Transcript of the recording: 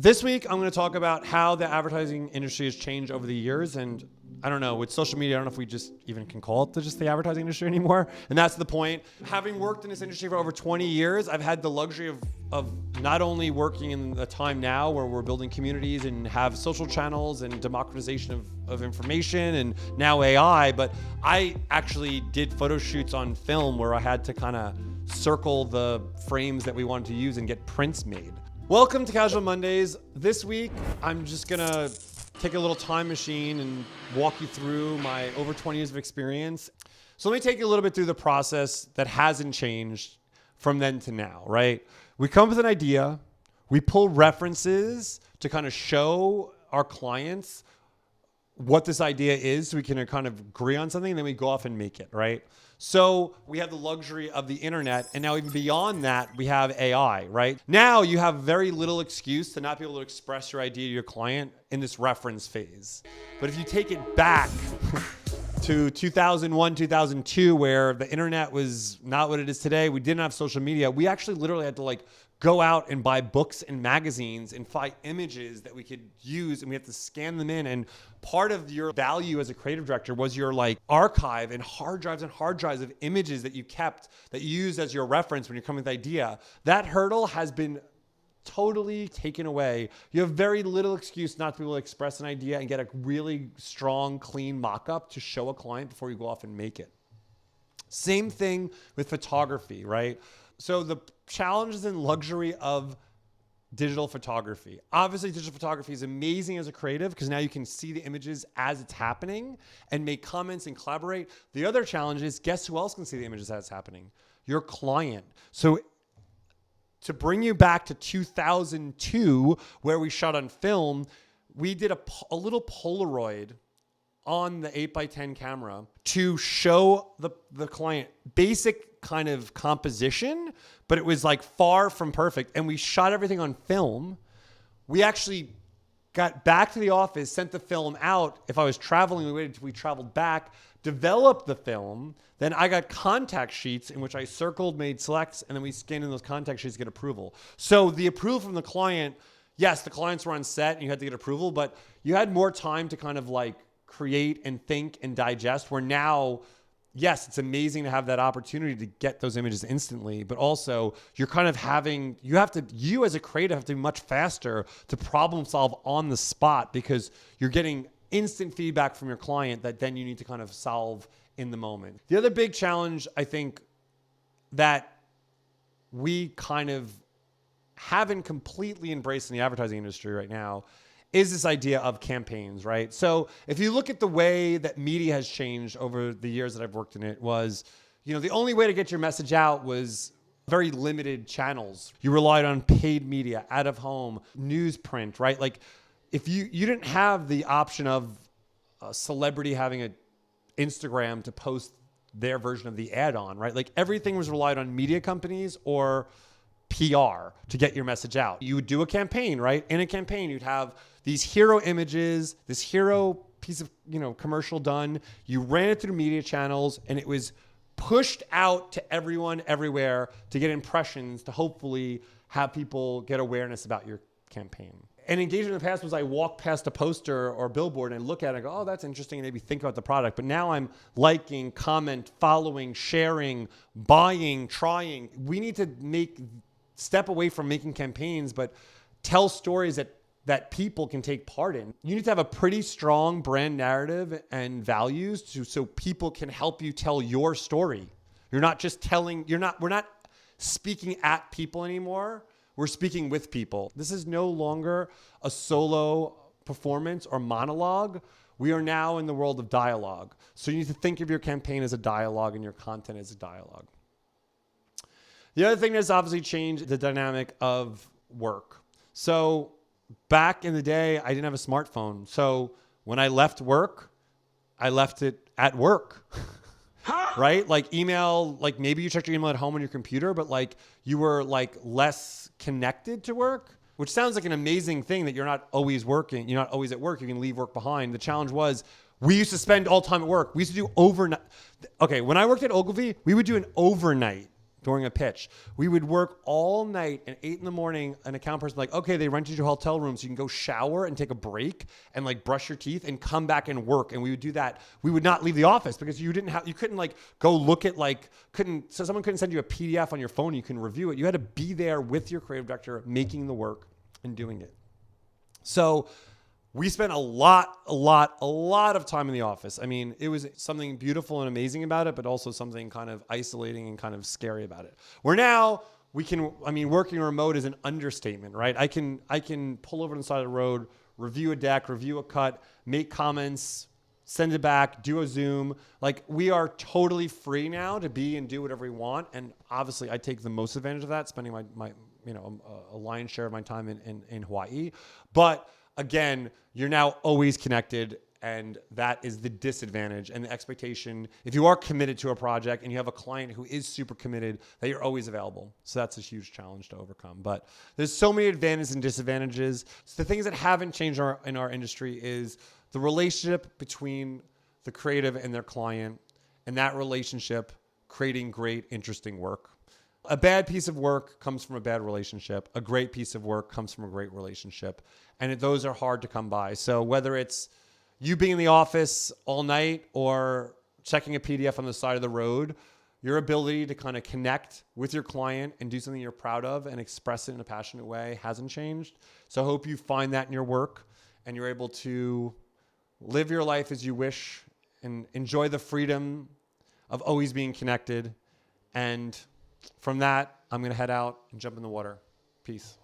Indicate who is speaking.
Speaker 1: This week, I'm going to talk about how the advertising industry has changed over the years. And I don't know, with social media, I don't know if we just even can call it just the advertising industry anymore. And that's the point. Having worked in this industry for over 20 years, I've had the luxury of not only working in the time now where we're building communities and have social channels and democratization of information and now AI, but I actually did photo shoots on film where I had to kind of circle the frames that we wanted to use and get prints made. Welcome to Casual Mondays. This week, I'm just gonna take a little time machine and walk you through my over 20 years of experience. So let me take you a little bit through the process that hasn't changed from then to now, right? We come up with an idea, we pull references to kind of show our clients what this idea is so we can kind of agree on something, and then we go off and make it, right? So we have the luxury of the internet, and now even beyond that, we have AI, right? Now you have very little excuse to not be able to express your idea to your client in this reference phase. But if you take it back to 2001, 2002, where the internet was not what it is today, we didn't have social media, we actually literally had to go out and buy books and magazines and find images that we could use, and we have to scan them in. And part of your value as a creative director was your archive and hard drives of images that you kept, that you used as your reference when you're coming with the idea. That hurdle has been totally taken away. You have very little excuse not to be able to express an idea and get a really strong, clean mock-up to show a client before you go off and make it. Same thing with photography, right? So the challenges and luxury of digital photography. Obviously, digital photography is amazing as a creative because now you can see the images as it's happening and make comments and collaborate. The other challenge is, guess who else can see the images as it's happening? Your client. So to bring you back to 2002, where we shot on film, we did a little Polaroid on the 8x10 camera to show the client basic kind of composition, but it was far from perfect. And we shot everything on film. We actually got back to the office, sent the film out. If I was traveling, we waited till we traveled back, developed the film. Then I got contact sheets in which I circled, made selects, and then we scanned in those contact sheets to get approval. So the approval from the client, yes, the clients were on set and you had to get approval, but you had more time to kind of create and think and digest, where now, yes, it's amazing to have that opportunity to get those images instantly, but also you're kind of you as a creative have to be much faster to problem solve on the spot because you're getting instant feedback from your client that then you need to kind of solve in the moment. The other big challenge, I think, that we kind of haven't completely embraced in the advertising industry right now is this idea of campaigns, right? So if you look at the way that media has changed over the years that I've worked in it was, the only way to get your message out was very limited channels. You relied on paid media, out of home, newsprint, right? If you didn't have the option of a celebrity having an Instagram to post their version of the ad on, right? Everything was relied on media companies or PR to get your message out. You would do a campaign, right? In a campaign, you'd have these hero images, this hero piece of, commercial done. You ran it through media channels and it was pushed out to everyone everywhere to get impressions to hopefully have people get awareness about your campaign. And engagement in the past was I walk past a poster or billboard and look at it and go, oh, that's interesting, and maybe think about the product. But now I'm liking, comment, following, sharing, buying, trying. We need to step away from making campaigns, but tell stories that people can take part in. You need to have a pretty strong brand narrative and values so people can help you tell your story. We're not speaking at people anymore. We're speaking with people. This is no longer a solo performance or monologue. We are now in the world of dialogue. So you need to think of your campaign as a dialogue and your content as a dialogue. The other thing that's obviously changed the dynamic of work. So back in the day, I didn't have a smartphone. So when I left work, I left it at work, right? Email, maybe you checked your email at home on your computer, but you were less connected to work, which sounds like an amazing thing that you're not always working. You're not always at work. You can leave work behind. The challenge was we used to spend all time at work. We used to do overnight. Okay, when I worked at Ogilvy, we would do an overnight during a pitch. We would work all night, and 8 a.m, an account person like, okay, they rented your hotel room so you can go shower and take a break and like brush your teeth and come back and work. And we would do that. We would not leave the office because you couldn't like go look at so someone couldn't send you a PDF on your phone and you can review it. You had to be there with your creative director making the work and doing it. So we spent a lot of time in the office. I mean, it was something beautiful and amazing about it, but also something kind of isolating and kind of scary about it. Where now working remote is an understatement, right? I can pull over to the side of the road, review a deck, review a cut, make comments, send it back, do a Zoom. Like, we are totally free now to be and do whatever we want. And obviously I take the most advantage of that, spending my a lion's share of my time in Hawaii. But again, you're now always connected, and that is the disadvantage and the expectation. If you are committed to a project and you have a client who is super committed, that you're always available. So that's a huge challenge to overcome. But there's so many advantages and disadvantages. So the things that haven't changed in our industry is the relationship between the creative and their client, and that relationship creating great, interesting work. A bad piece of work comes from a bad relationship. A great piece of work comes from a great relationship. And those are hard to come by. So whether it's you being in the office all night or checking a PDF on the side of the road, your ability to kind of connect with your client and do something you're proud of and express it in a passionate way hasn't changed. So I hope you find that in your work and you're able to live your life as you wish and enjoy the freedom of always being connected. And from that, I'm going to head out and jump in the water. Peace.